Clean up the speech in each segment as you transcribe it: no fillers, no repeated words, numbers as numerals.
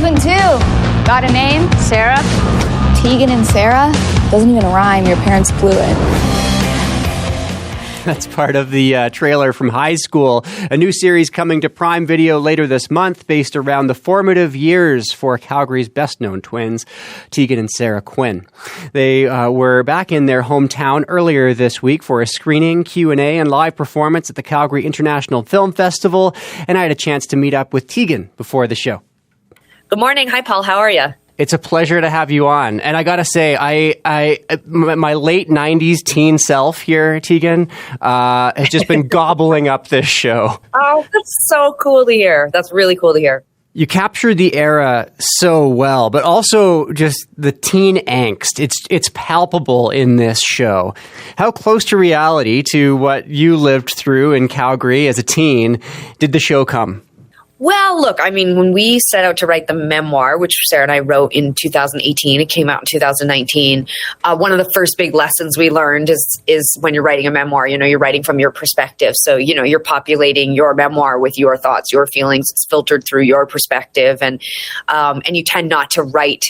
husband, too. Got a name? Sarah? Tegan and Sarah? Doesn't even rhyme. Your parents blew it. That's part of the trailer from High School, a new series coming to Prime Video later this month based around the formative years for Calgary's best-known twins, Tegan and Sarah Quin. They were back in their hometown earlier this week for a screening, Q&A, and live performance at the Calgary International Film Festival, and I had a chance to meet up with Tegan before the show. Good morning. Hi, Paul. How are you? It's a pleasure to have you on. And I got to say, my late 90s teen self here, Tegan, has just been gobbling up this show. Oh, that's so cool to hear. That's really cool to hear. You captured the era so well, but also just the teen angst. It's palpable in this show. How close to reality, to what you lived through in Calgary as a teen, did the show come? Well, look, I mean, when we set out to write the memoir, which Sarah and I wrote in 2018, it came out in 2019. One of the first big lessons we learned is when you're writing a memoir, you're writing from your perspective. So, you're populating your memoir with your thoughts, your feelings. It's filtered through your perspective. And you tend not to write.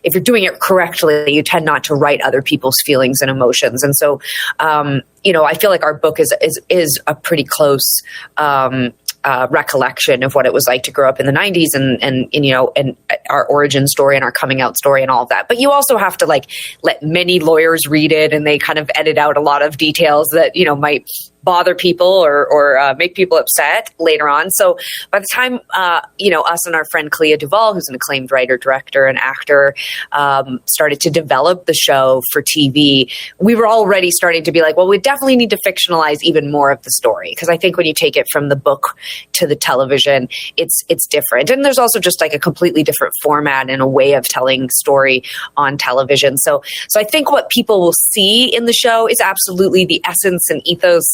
If you're doing it correctly, you tend not to write other people's feelings and emotions. And so, I feel like our book is a pretty close recollection of what it was like to grow up in the 90s and our origin story and our coming out story and all of that. But you also have to let many lawyers read it, and they kind of edit out a lot of details that, might bother people or make people upset later on. So by the time, us and our friend Clea Duvall, who's an acclaimed writer, director, and actor, started to develop the show for TV, we were already starting to be like, well, we definitely need to fictionalize even more of the story. Because I think when you take it from the book to the television, it's different. And there's also just a completely different format and a way of telling story on television. So I think what people will see in the show is absolutely the essence and ethos,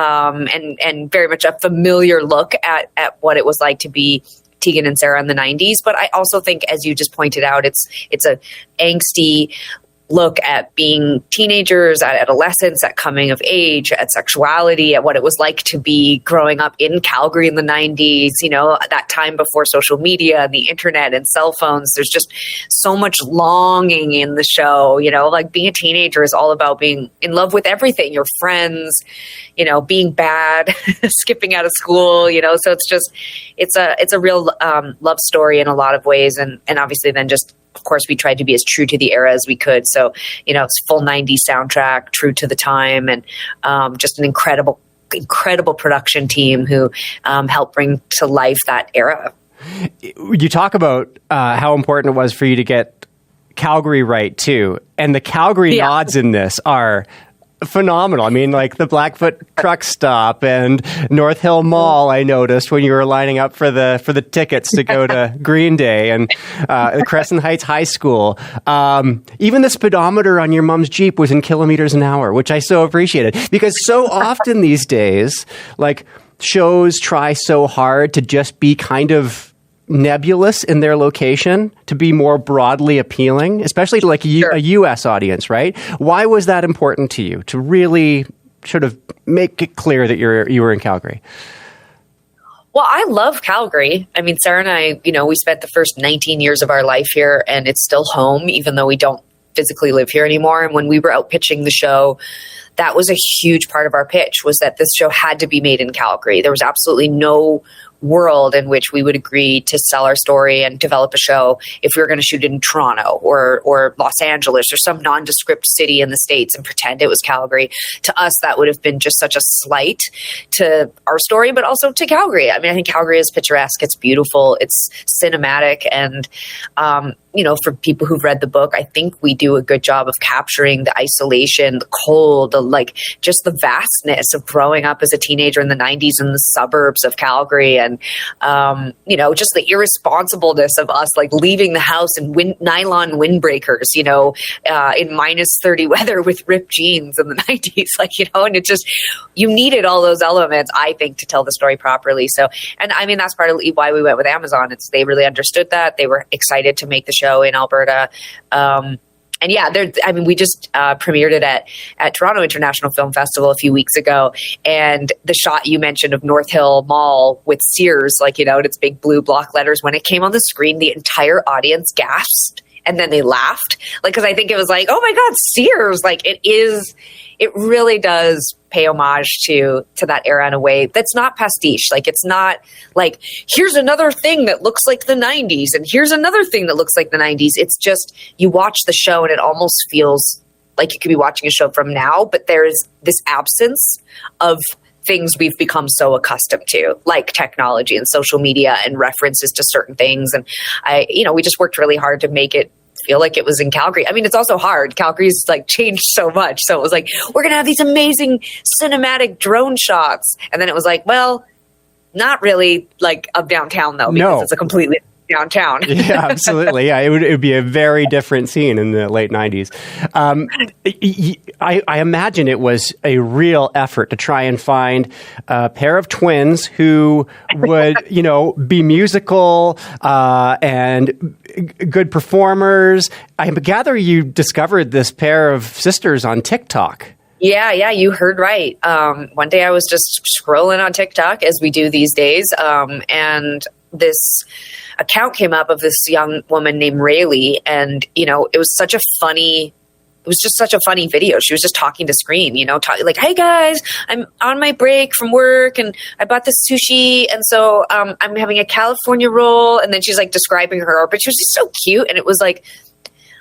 and very much a familiar look at what it was like to be Tegan and Sarah in the 90s. But I also think, as you just pointed out, it's a angsty look at being teenagers, at adolescence, at coming of age, at sexuality, at what it was like to be growing up in Calgary in the 90s, that time before social media and the internet and cell phones. There's just so much longing in the show, being a teenager is all about being in love with everything, your friends, being bad, skipping out of school, so it's a real love story in a lot of ways. And obviously then just, of course, we tried to be as true to the era as we could. So, it's full 90s soundtrack, true to the time, and just an incredible production team who helped bring to life that era. You talk about how important it was for you to get Calgary right, too. And the Calgary nods in this are phenomenal. I mean, the Blackfoot truck stop and North Hill Mall, I noticed when you were lining up for the tickets to go to Green Day, and the Crescent Heights High School. Even the speedometer on your mom's Jeep was in kilometers an hour, which I so appreciated, because so often these days, shows try so hard to just be kind of nebulous in their location to be more broadly appealing, especially to a U.S. audience, right? Why was that important to you, to really sort of make it clear that you were in Calgary? Well, I love Calgary. I mean, Sarah and I, we spent the first 19 years of our life here, and it's still home, even though we don't physically live here anymore. And when we were out pitching the show, that was a huge part of our pitch, was that this show had to be made in Calgary. There was absolutely no world in which we would agree to sell our story and develop a show if we were going to shoot it in Toronto or Los Angeles or some nondescript city in the States and pretend it was Calgary. To us, that would have been just such a slight to our story, but also to Calgary. I mean, I think Calgary is picturesque. It's beautiful. It's cinematic. And, for people who've read the book, I think we do a good job of capturing the isolation, the cold, just the vastness of growing up as a teenager in the 90s in the suburbs of Calgary. And, just the irresponsibleness of us, leaving the house in nylon windbreakers, in minus 30 weather with ripped jeans in the 90s, and it just, you needed all those elements, I think, to tell the story properly. So, and I mean, that's partly why we went with Amazon. They really understood that. They were excited to make the show in Alberta. yeah, we just premiered it at Toronto International Film Festival a few weeks ago. And the shot you mentioned of North Hill Mall with Sears, like, you know, its big blue block letters, when it came on the screen, the entire audience gasped and then they laughed. Like, because I think it was like, oh my God, Sears. Like, it really does pay homage to that era in a way that's not pastiche. Like, it's not like, here's another thing that looks like the 90s and here's another thing that looks like the 90s. It's just, you watch the show and it almost feels like you could be watching a show from now, but there's this absence of things we've become so accustomed to, like technology and social media and references to certain things. And we just worked really hard to make it feel like it was in Calgary. I mean, it's also hard. Calgary's like changed so much. So it was like, we're going to have these amazing cinematic drone shots. And then it was like, well, not really like of downtown though, because it's a completely downtown. Yeah, absolutely. Yeah, it would be a very different scene in the late 90s. I imagine it was a real effort to try and find a pair of twins who would, be musical and good performers. I gather you discovered this pair of sisters on TikTok. Yeah, you heard right. One day I was just scrolling on TikTok, as we do these days, and this account came up of this young woman named Rayleigh, and it was just such a funny video. She was just talking to screen, like, hey guys, I'm on my break from work and I bought this sushi. And so I'm having a California roll. And then she's like describing her, but she was just so cute. And it was like,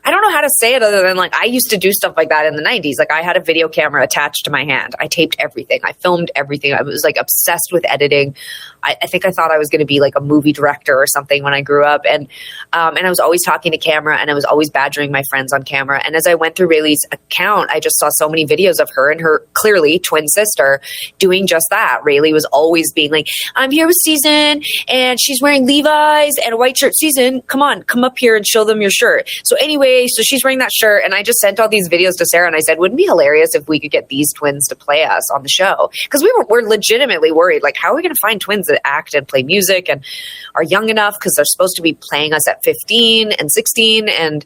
I don't know how to say it other than like, I used to do stuff like that in the 90s. Like, I had a video camera attached to my hand. I taped everything. I filmed everything. I was like obsessed with editing. I think I thought I was going to be like a movie director or something when I grew up. And I was always talking to camera, and I was always badgering my friends on camera. And as I went through Rayleigh's account, I just saw so many videos of her and her clearly twin sister doing just that. Rayleigh was always being like, I'm here with Season and she's wearing Levi's and a white shirt. Season, come up here and show them your shirt. So anyway, so she's wearing that shirt, and I just sent all these videos to Sarah, and I said, wouldn't it be hilarious if we could get these twins to play us on the show? Because we're legitimately worried, like, how are we going to find twins that act and play music and are young enough, because they're supposed to be playing us at 15 and 16. And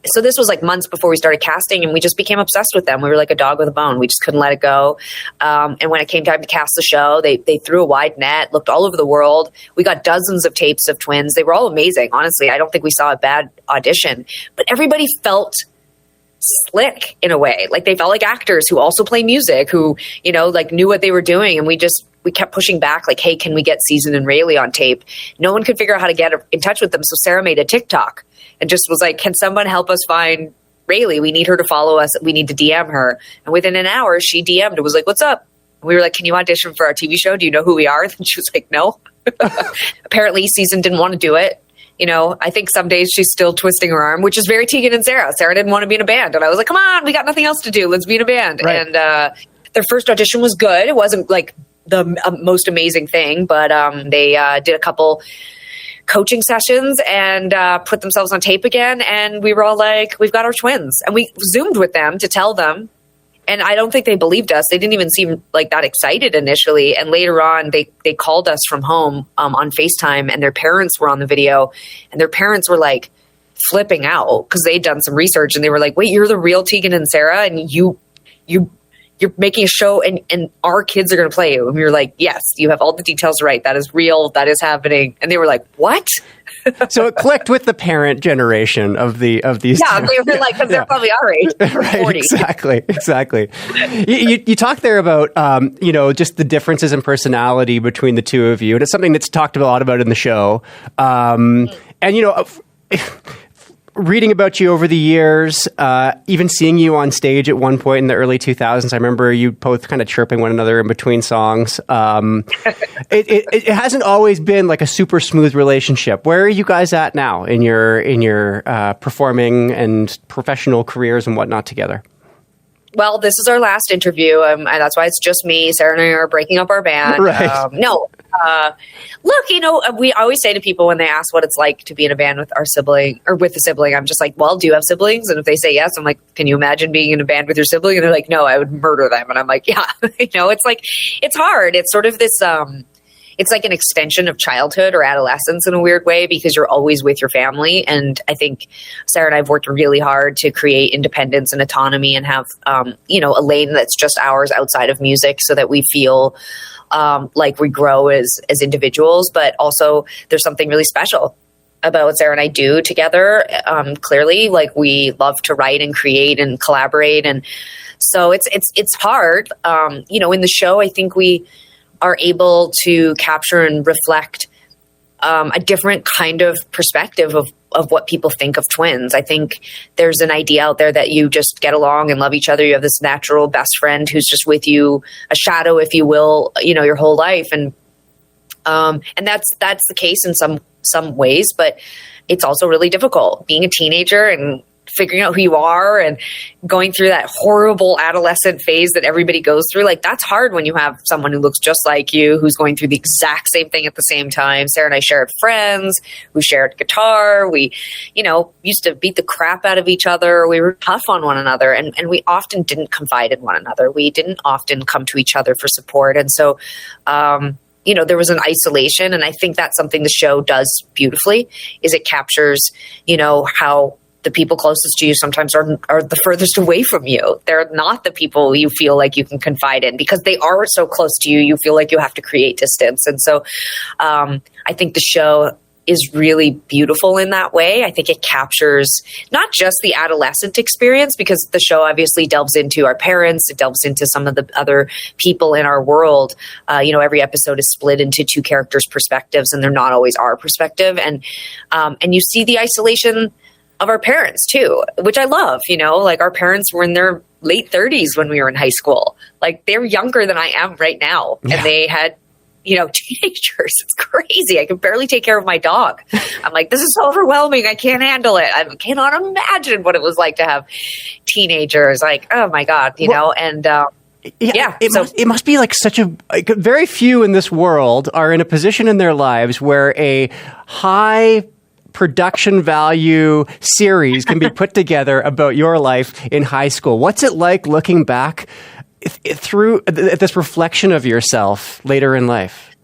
so this was like months before we started casting, and we just became obsessed with them. We were like a dog with a bone. We just couldn't let it go. And when it came time to cast the show, they threw a wide net, looked all over the world. We got dozens of tapes of twins. They were all amazing. Honestly, I don't think we saw a bad audition, but everybody felt slick in a way. Like, they felt like actors who also play music, who, like knew what they were doing. And we kept pushing back, like, hey, can we get Season and Rayleigh on tape? No one could figure out how to get in touch with them. So Sarah made a TikTok and just was like, can someone help us find Rayleigh? We need her to follow us. We need to DM her. And within an hour, she DM'd and was like, what's up? And we were like, can you audition for our TV show? Do you know who we are? And she was like, no. Apparently Season didn't want to do it. I think some days she's still twisting her arm, which is very Tegan and Sarah. Sarah didn't want to be in a band. And I was like, come on, we got nothing else to do. Let's be in a band. Right. And their first audition was good. It wasn't like the most amazing thing, but they did a couple coaching sessions and put themselves on tape again. And we were all like, we've got our twins. And we Zoomed with them to tell them. And I don't think they believed us. They didn't even seem like that excited initially. And later on, they called us from home on FaceTime, and their parents were on the video, and their parents were like flipping out because they'd done some research, and they were like, wait, you're the real Tegan and Sarah, and you're making a show, and our kids are going to play you. And we were like, yes, you have all the details right. That is real. That is happening. And they were like, what? So it clicked with the parent generation of these. Yeah, they were like, because they're probably our age. Right, 40. Exactly. You talked there about, just the differences in personality between the two of you. And it's something that's talked a lot about in the show. Reading about you over the years, even seeing you on stage at one point in the early 2000s, I remember you both kind of chirping one another in between songs. It hasn't always been like a super smooth relationship. Where are you guys at now in your performing and professional careers and whatnot together? Well, this is our last interview, and that's why it's just me. Sarah and I are breaking up our band. Right. Look, we always say to people when they ask what it's like to be in a band with our sibling or with a sibling, I'm just like, well, do you have siblings? And if they say yes, I'm like, can you imagine being in a band with your sibling? And they're like, no, I would murder them. And I'm like, yeah, it's like, it's hard. It's sort of this, it's like an extension of childhood or adolescence in a weird way, because you're always with your family. And I think Sarah and I have worked really hard to create independence and autonomy and have, a lane that's just ours outside of music, so that we feel like we grow as individuals. But also there's something really special about what Sarah and I do together. Clearly, like, we love to write and create and collaborate. And so it's hard. In the show, I think we are able to capture and reflect a different kind of perspective of what people think of twins. I think there's an idea out there that you just get along and love each other. You have this natural best friend who's just with you, a shadow, if you will, your whole life. And that's the case in some ways, but it's also really difficult being a teenager and figuring out who you are and going through that horrible adolescent phase that everybody goes through. Like, that's hard when you have someone who looks just like you, who's going through the exact same thing at the same time. Sarah and I shared friends who shared guitar. We, used to beat the crap out of each other. We were tough on one another, and we often didn't confide in one another. We didn't often come to each other for support. And so, there was an isolation. And I think that's something the show does beautifully, is it captures, how the people closest to you sometimes are the furthest away from you. They're not the people you feel like you can confide in, because they are so close to you. You feel like you have to create distance. And so I think the show is really beautiful in that way. I think it captures not just the adolescent experience, because the show obviously delves into our parents, it delves into some of the other people in our world. Every episode is split into two characters' perspectives, and they're not always our perspective. And you see the isolation of our parents too, which I love. Like, our parents were in their late 30s when we were in high school. Like, they're younger than I am right now. Yeah. And they had, teenagers. It's crazy. I can barely take care of my dog. I'm like, this is so overwhelming. I can't handle it. I cannot imagine what it was like to have teenagers. Like, oh my God, and it must be like very few in this world are in a position in their lives where a high production value series can be put together about your life in high school. What's it like looking back through this reflection of yourself later in life?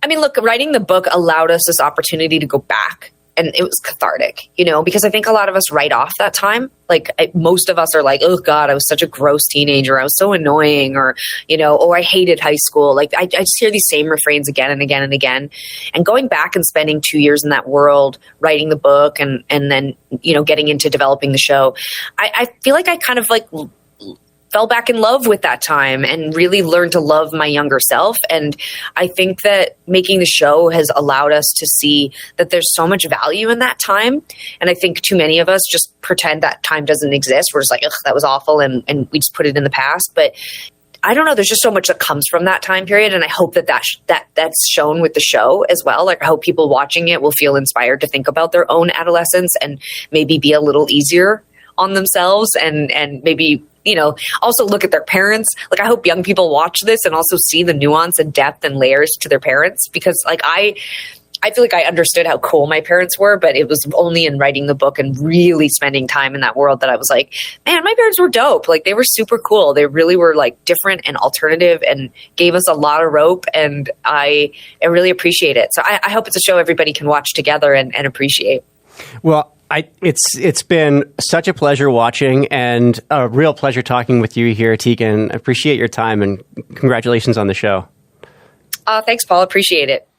I mean, look, writing the book allowed us this opportunity to go back, and it was cathartic, because I think a lot of us write off that time. Like, most of us are like, oh God, I was such a gross teenager. I was so annoying, or, oh, I hated high school. Like, I just hear these same refrains again and again and again. And going back and spending 2 years in that world, writing the book, and then, getting into developing the show, I feel like I kind of like fell back in love with that time and really learned to love my younger self. And I think that making the show has allowed us to see that there's so much value in that time. And I think too many of us just pretend that time doesn't exist. We're just like, ugh, that was awful. And we just put it in the past. But I don't know. There's just so much that comes from that time period. And I hope that's shown with the show as well. Like, I hope people watching it will feel inspired to think about their own adolescence and maybe be a little easier on themselves, and maybe, also look at their parents. Like, I hope young people watch this and also see the nuance and depth and layers to their parents, because like, I feel like I understood how cool my parents were, but it was only in writing the book and really spending time in that world that I was like, man, my parents were dope. Like, they were super cool. They really were like different and alternative and gave us a lot of rope. And I really appreciate it. So I hope it's a show everybody can watch together and appreciate. Well, it's been such a pleasure watching, and a real pleasure talking with you here, Tegan. I appreciate your time, and congratulations on the show. Thanks, Paul. Appreciate it.